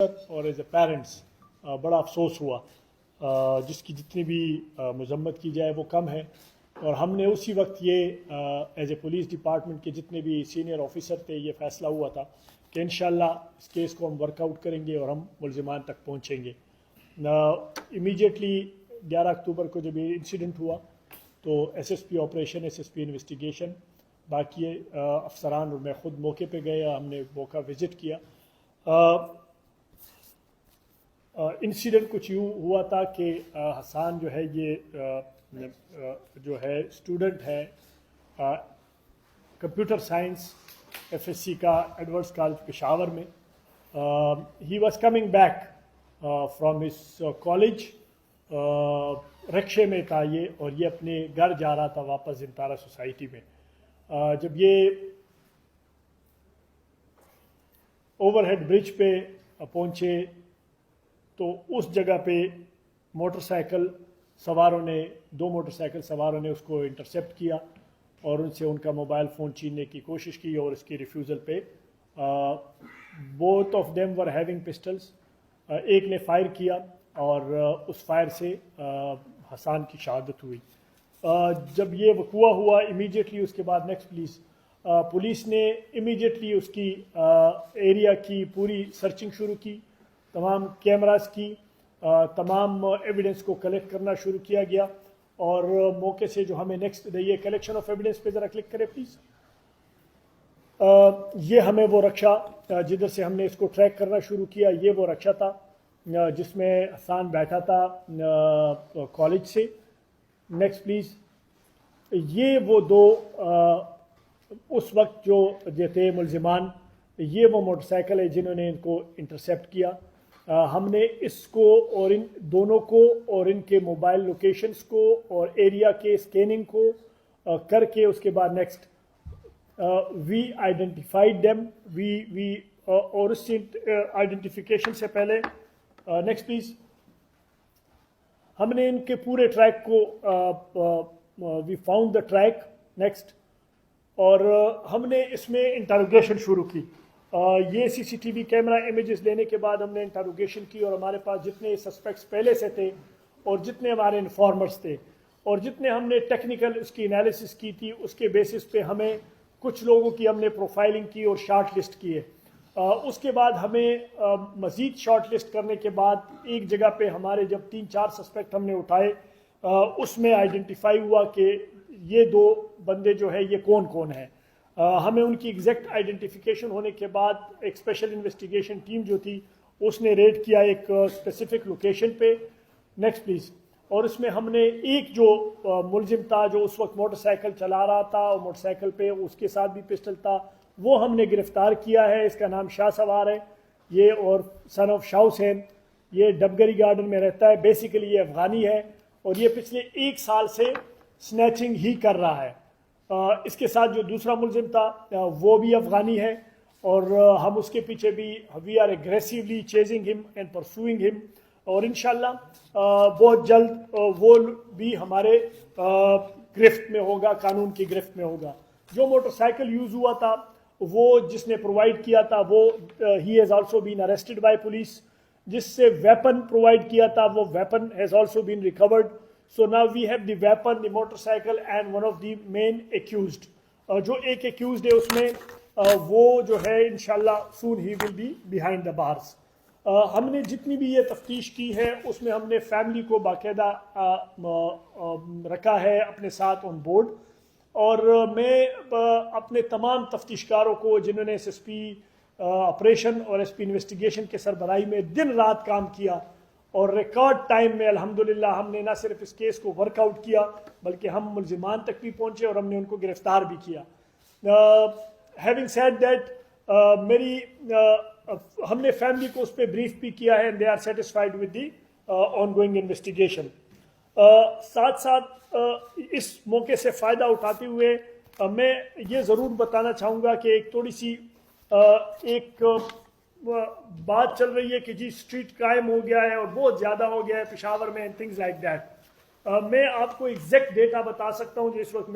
اور as a parents بڑا افسوس ہوا، جس کی جتنی بھی مذمت کی جائے وہ کم ہے. اور ہم نے اسی وقت یہ ایز اے پولیس ڈپارٹمنٹ کے جتنے بھی سینئر آفیسر تھے یہ فیصلہ ہوا تھا کہ انشاءاللہ اس کیس کو ہم ورک آؤٹ کریں گے اور ہم ملزمان تک پہنچیں گے. امیجیٹلی 11 اکتوبر کو جب یہ انسیڈنٹ ہوا تو S S P operation, S S P investigation, باقی افسران اور میں خود موقع پہ گئے، ہم نے موقع وزٹ کیا. انسیڈنٹ کچھ یوں ہوا تھا کہ حسان جو ہے یہ جو ہے اسٹوڈنٹ ہے computer science F S C کا ایڈورڈز کالج پشاور میں. He was coming back from his college, رکشے میں تھا یہ، اور یہ اپنے گھر جا رہا تھا واپس زنتارا سوسائٹی میں. جب یہ اوور ہیڈ برج پہ پہنچے تو اس جگہ پہ موٹر سائیکل سواروں نے، 2 موٹر سائیکل سواروں نے اس کو انٹرسیپٹ کیا اور ان سے ان کا موبائل فون چھیننے کی کوشش کی، اور اس کی ریفیوزل پہ both of them were having pistols. ایک نے فائر کیا اور اس فائر سے حسان کی شہادت ہوئی. جب یہ وقوع ہوا امیجیٹلی اس کے بعد نیکسٹ پولیس نے امیجیٹلی اس کی ایریا کی پوری سرچنگ شروع کی، تمام کیمراز کی، تمام ایویڈنس کو کلیکٹ کرنا شروع کیا گیا. اور موقع سے جو ہمیں نیکسٹ یہ کلیکشن آف ایویڈنس پہ ذرا کلک کرے پلیز. یہ ہمیں وہ رکشہ جدھر سے ہم نے اس کو ٹریک کرنا شروع کیا، یہ وہ رکشہ تھا جس میں حسان بیٹھا تھا کالج سے. Next please. یہ وہ 2 اس وقت جو تھے ملزمان، یہ وہ موٹر سائیکل ہے جنہوں نے ان کو انٹرسیپٹ کیا. ہم نے اس کو اور ان دونوں کو اور ان کے موبائل لوکیشنز کو اور ایریا کے اسکیننگ کو کر کے اس کے بعد next we identified them we اور اس آئیڈینٹیفیکیشن سے پہلے نیکسٹ پلیز ہم نے ان کے پورے ٹریک کو we found the track next, اور ہم نے اس میں انٹروگیشن شروع کی. یہ C C T V camera images لینے کے بعد ہم نے انٹروگیشن کی، اور ہمارے پاس جتنے سسپیکٹس پہلے سے تھے اور جتنے ہمارے انفارمرز تھے اور جتنے ہم نے ٹیکنیکل اس کی انالیسس کی تھی، اس کے بیسس پہ ہمیں کچھ لوگوں کی ہم نے پروفائلنگ کی اور شارٹ لسٹ کیے. اس کے بعد ہمیں مزید شارٹ لسٹ کرنے کے بعد ایک جگہ پہ ہمارے جب 3-4 سسپیکٹ ہم نے اٹھائے، اس میں آئیڈینٹیفائی ہوا کہ یہ 2 بندے جو ہے یہ کون ہیں. ہمیں ان کی ایگزیکٹ آئیڈینٹیفیکیشن ہونے کے بعد ایک اسپیشل انویسٹیگیشن ٹیم جو تھی اس نے ریڈ کیا ایک اسپیسیفک لوکیشن پہ. Next please. اور اس میں ہم نے ایک جو ملزم تھا جو اس وقت موٹر سائیکل چلا رہا تھا اور موٹر سائیکل پہ اس کے ساتھ بھی پسٹل تھا، وہ ہم نے گرفتار کیا ہے. اس کا نام شاہ سوار ہے یہ، اور سن آف شاہ حسین. یہ ڈبگری گارڈن میں رہتا ہے. بیسیکلی یہ افغانی ہے اور یہ پچھلے 1 سال سے سنیچنگ ہی کر رہا ہے. اس کے ساتھ جو دوسرا ملزم تھا وہ بھی افغانی ہے، اور ہم اس کے پیچھے بھی وی آر ایگریسیولی چیزنگ ہم اینڈ پرسوئنگ ہم، اور انشاءاللہ بہت جلد وہ بھی ہمارے گرفت میں ہوگا، قانون کی گرفت میں ہوگا. جو موٹر سائیکل یوز ہوا تھا وہ جس نے پرووائڈ کیا تھا وہ he has also been arrested by police. جس سے ویپن پرووائڈ کیا تھا وہ weapon has also been recovered. So now we have the weapon, the motorcycle and one of the main accused. جو ایک accused ہے اس میں وہ جو ہے انشاءاللہ soon he will be behind the bars. ہم نے جتنی بھی یہ تفتیش کی ہے اس میں ہم نے فیملی کو باقاعدہ رکھا ہے اپنے ساتھ آن بورڈ. اور میں اپنے تمام تفتیشکاروں کو جنہوں نے ایس ایس پی آپریشن اور ایس پی انویسٹیگیشن کے سربراہی میں دن رات کام کیا، اور ریکارڈ ٹائم میں الحمدللہ ہم نے نہ صرف اس کیس کو ورک آؤٹ کیا بلکہ ہم ملزمان تک بھی پہنچے اور ہم نے ان کو گرفتار بھی کیا. ہیونگ سیڈ دیٹ ہم نے فیملی کو اس پہ بریف بھی کیا ہے، they are satisfied with the ongoing investigation. ساتھ ساتھ اس موقع سے فائدہ اٹھاتے ہوئے میں یہ ضرور بتانا چاہوں گا کہ ایک تھوڑی سی ایک بات چل رہی ہے کہ جی اسٹریٹ کرائم ہو گیا ہے اور بہت زیادہ ہو گیا ہے پشاور میں اینڈ تھنگز لائک دیٹ. میں آپ کو ایگزیکٹ ڈیٹا بتا سکتا ہوں جو اس وقت میں